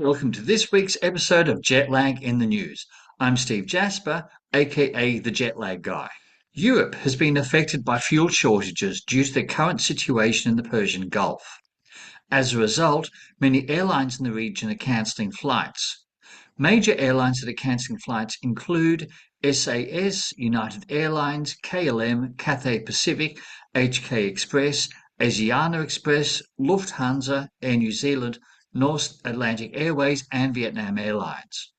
Welcome to this week's episode of Jet Lag in the News. I'm Steve Jasper, aka the Jet Lag Guy. Europe has been affected by fuel shortages due to the current situation in the Persian Gulf. As a result, many airlines in the region are cancelling flights. Major airlines that are cancelling flights include SAS, United Airlines, KLM, Cathay Pacific, HK Express, Asiana Express, Lufthansa, Air New Zealand, Norse Atlantic Airways, and Vietnam Airlines.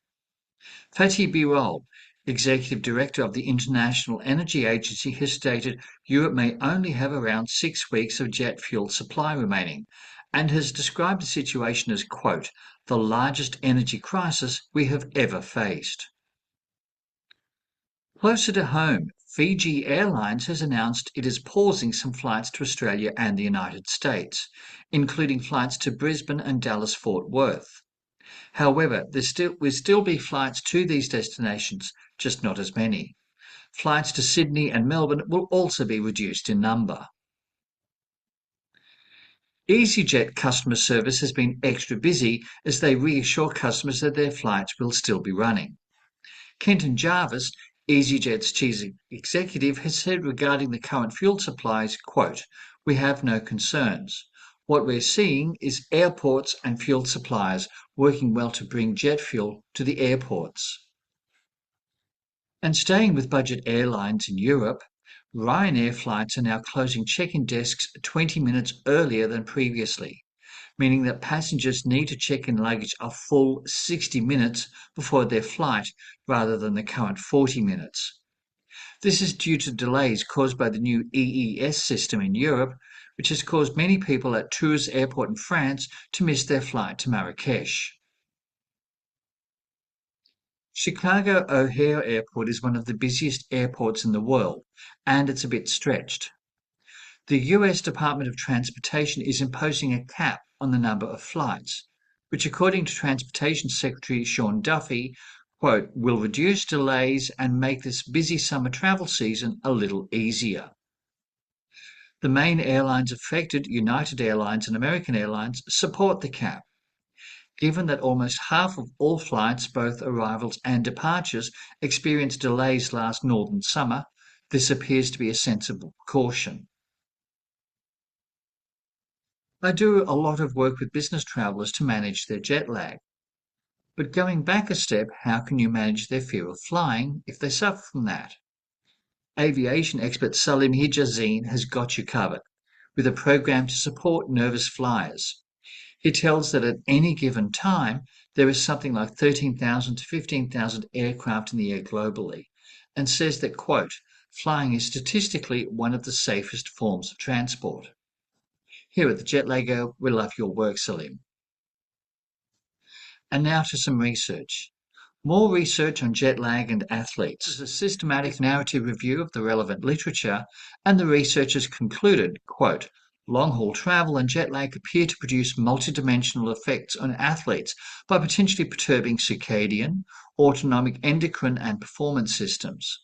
Fatih Birol, Executive Director of the International Energy Agency, has stated Europe may only have around 6 weeks of jet fuel supply remaining, and has described the situation as, quote, the largest energy crisis we have ever faced. Closer to home, Fiji Airlines has announced it is pausing some flights to Australia and the United States, including flights to Brisbane and Dallas-Fort Worth. However, there will still be flights to these destinations, just not as many. Flights to Sydney and Melbourne will also be reduced in number. easyJet customer service has been extra busy as they reassure customers that their flights will still be running. Kenton Jarvis, easyJet's chief executive, has said regarding the current fuel supplies, quote, we have no concerns. What we're seeing is airports and fuel suppliers working well to bring jet fuel to the airports. And staying with budget airlines in Europe, Ryanair flights are now closing check-in desks 20 minutes earlier than previously, meaning that passengers need to check in luggage a full 60 minutes before their flight rather than the current 40 minutes. This is due to delays caused by the new EES system in Europe, which has caused many people at Tours Airport in France to miss their flight to Marrakesh. Chicago O'Hare Airport is one of the busiest airports in the world, and it's a bit stretched. The US Department of Transportation is imposing a cap on the number of flights, which according to Transportation Secretary Sean Duffy, quote, will reduce delays and make this busy summer travel season a little easier. The main airlines affected, United Airlines and American Airlines, support the cap. Given that almost half of all flights, both arrivals and departures, experienced delays last northern summer, this appears to be a sensible precaution. I do a lot of work with business travellers to manage their jet lag. But going back a step, how can you manage their fear of flying if they suffer from that? Aviation expert Salim Hijazeen has got you covered, with a program to support nervous flyers. He tells that at any given time, there is something like 13,000 to 15,000 aircraft in the air globally, and says that, quote, flying is statistically one of the safest forms of transport. Here at the Jet Laggo, we love your work, Salim. And now to some research. More research on jet lag and athletes. This is a systematic narrative review of the relevant literature, and the researchers concluded, quote, long-haul travel and jet lag appear to produce multidimensional effects on athletes by potentially perturbing circadian, autonomic, endocrine, and performance systems.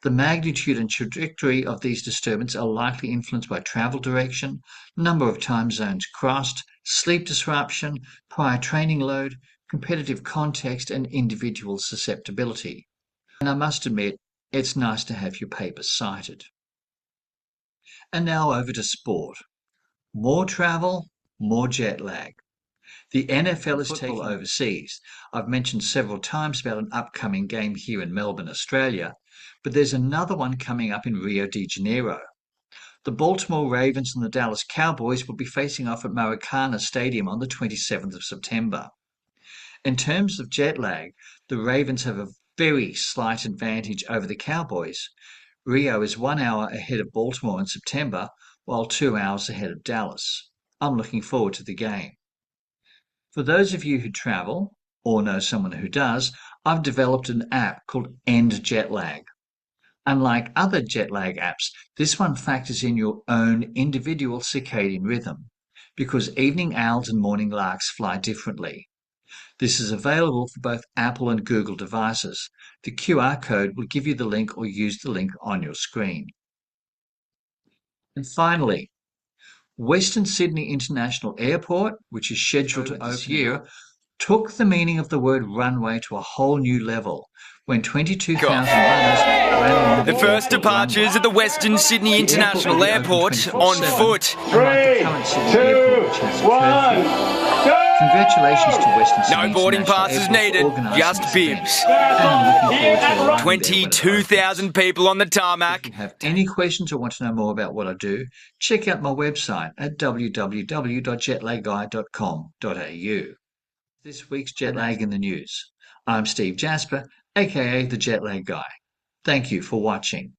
The magnitude and trajectory of these disturbances are likely influenced by travel direction, number of time zones crossed, sleep disruption, prior training load, competitive context, and individual susceptibility. And I must admit, it's nice to have your papers cited. And now over to sport. More travel, more jet lag. The NFL is taking overseas. I've mentioned several times about an upcoming game here in Melbourne, Australia, but there's another one coming up in Rio de Janeiro. The Baltimore Ravens and the Dallas Cowboys will be facing off at Maracana Stadium on the 27th of September. In terms of jet lag, the Ravens have a very slight advantage over the Cowboys. Rio is 1 hour ahead of Baltimore in September, while 2 hours ahead of Dallas. I'm looking forward to the game. For those of you who travel, or know someone who does, I've developed an app called End Jet Lag. Unlike other jet lag apps, this one factors in your own individual circadian rhythm, because evening owls and morning larks fly differently. This is available for both Apple and Google devices. The QR code will give you the link or use the link on your screen. And finally, Western Sydney International Airport, which is scheduled to open this year, took the meaning of the word runway to a whole new level when 22,000 runners ran along The first airport departures runway. at the Western Sydney International The airport will be Airport open on 24/7, foot. unlike the current Sydney airport, which has a curfew. Congratulations to Western Sydney No boarding International passes Airport for needed, organising just this event, bibs. and I'm looking forward to arriving there when it opens. 22,000 people on the If tarmac. you have any questions or want to know more about what I do, check out my website at www.jetlagguide.com.au. This week's jet lag in the news. I'm Steve Jasper, aka the Jet Lag Guy. Thank you for watching.